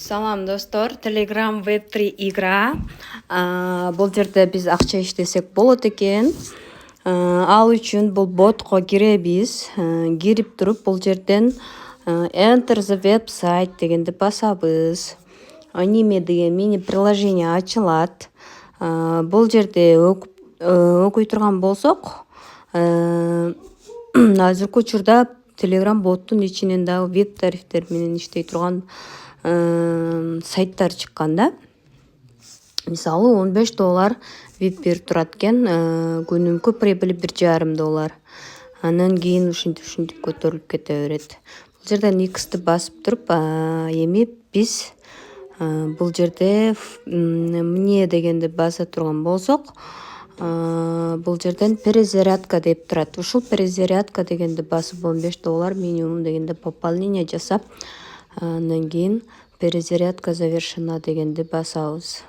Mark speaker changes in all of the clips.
Speaker 1: Салам достор, Telegram Web3 игра. Бул жерде биз акча иштесек болот экен. Ал үчүн бул ботко киребиз. Кирип туруп бул жерден Enter the website дегенди басабыз. Аниме деген мини приложение ачылат. Бул жерде окуй турган болсок, азыркы учурда Telegram боттун ичинен дагы веб тарифтер менен иштей турган сайттар чыккан да. Мисалы $15 веб берип турат экен, күнүмкү прибыль $1,5. Анан кийин ушинтип көтөрүлүп кете берет. Бул жерден X'ти басып туруп, эми биз бул жерде мне дегенди баса турган болсок, бул жерден перезарядка деп турат. Ушул перезарядка дегенди басып $15 минимум дегенде пополнение жасап, андан кийин перезарядка завершена дегенди басабыз.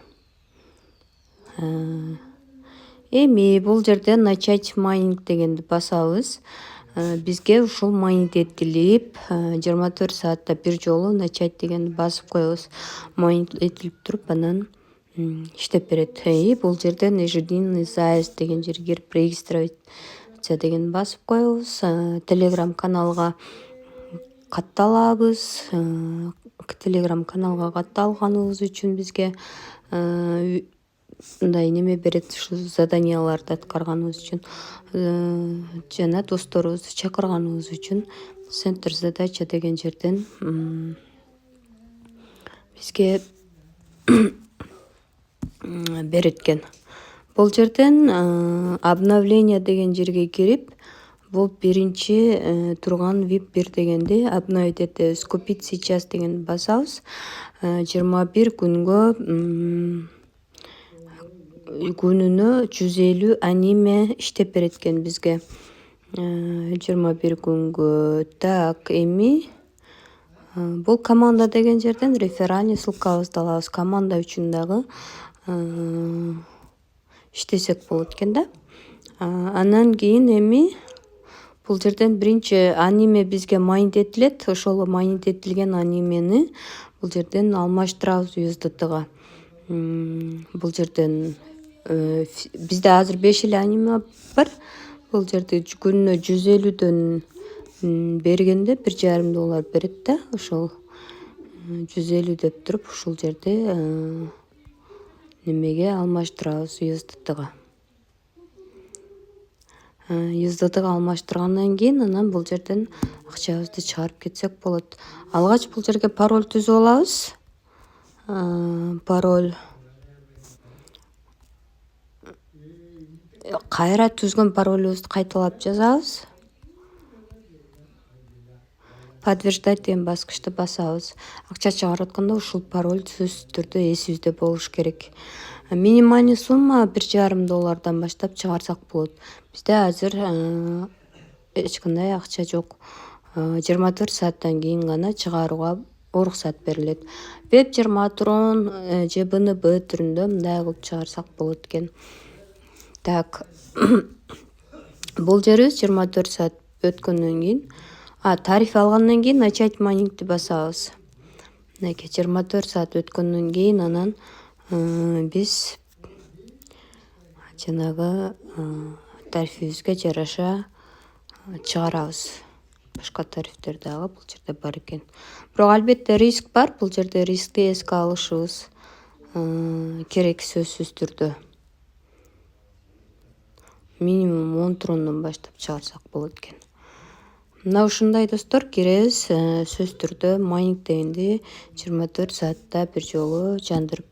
Speaker 1: Эми бул жерден начать майнинг дегенди басабыз. Бизге ушул майнинг этилип, 24 саатта бир жолу начать дегенди басып коебуз. Майнинг этилип туруп, анан иштеп берет. Бул жерден ежедневный заезд деген жерге кирип регистрация дегенди басып коебуз. Telegram каналга катталабыз. Telegram каналга катталганыбыз үчүн бизге мындай неме берет, ушу заданияларды аткарганыбыз үчүн, жана досторубузду чакырганыбыз үчүн центр задача деген жерден бизге берет экен. Бул жерден обновление деген жерге кирип, бул биринчи турган VIP 1 дегенди обновить этебиз. Купить сейчас дегенди басабыз. 21 күнгө күнүнө 150 аниме иштеп берет экен бизге. 21 күнгө. Так, эми бул команда деген жерден реферальный ссылкабызды алабыз. Команда үчүн дагы иштесек болот экен да. Анан кийин эми бул жерден биринчи аниме бизге майнинг этилет. Ошол майнинг этилген анимени бул жерден алмаштырабыз USDT-га. Бул жерден бизде азыр 5 эле аниме бар. Бул жерде күнүнө 150дөн бергенде $1,5 берет да. Ошол 150 деп туруп, ушул жерде немеге алмаштырабыз USDT-га. USDT-га алмаштыргандан кийин анан бул жерден акчабызды чыгарып кетсек болот. Алгач бул жерге пароль түзүп алабыз. Пароль кайра түзгөн паролубузду кайталап жазабыз. Подтверждать деген баскычты басабыз. Акча чыгарып атканда ушул пароль сөзсүз түрдө эсибизде болуш керек. Минимальный сумма $1,5 баштап чыгарсак болот. Бизде азыр эч кандай акча жок. 24 сааттан кийин гана чыгарууга уруксат берилет. Web 20 Tron же BNB түрүндө мындай кылып чыгарсак болот экен. Так. Бул жерибиз 24 саат өткөндөн кийин, тариф алгандан кийин начать майнингти басабыз. Мынакей 24 саат өткөндөн кийин анан биз жанагы тарифибизге жараша чыгарабыз. Башка тарифтер дагы бул жерде бар экен. Бирок албетте риск бар. Бул жерде рискти эске алышыбыз керек сөзсүз түрдө. Минимум 10 трондон баштап чыгарсак болот экен. Мына ушундай достор, киребиз сөз түрдө майнинг дегенди 24 саатта бир жолу жандырып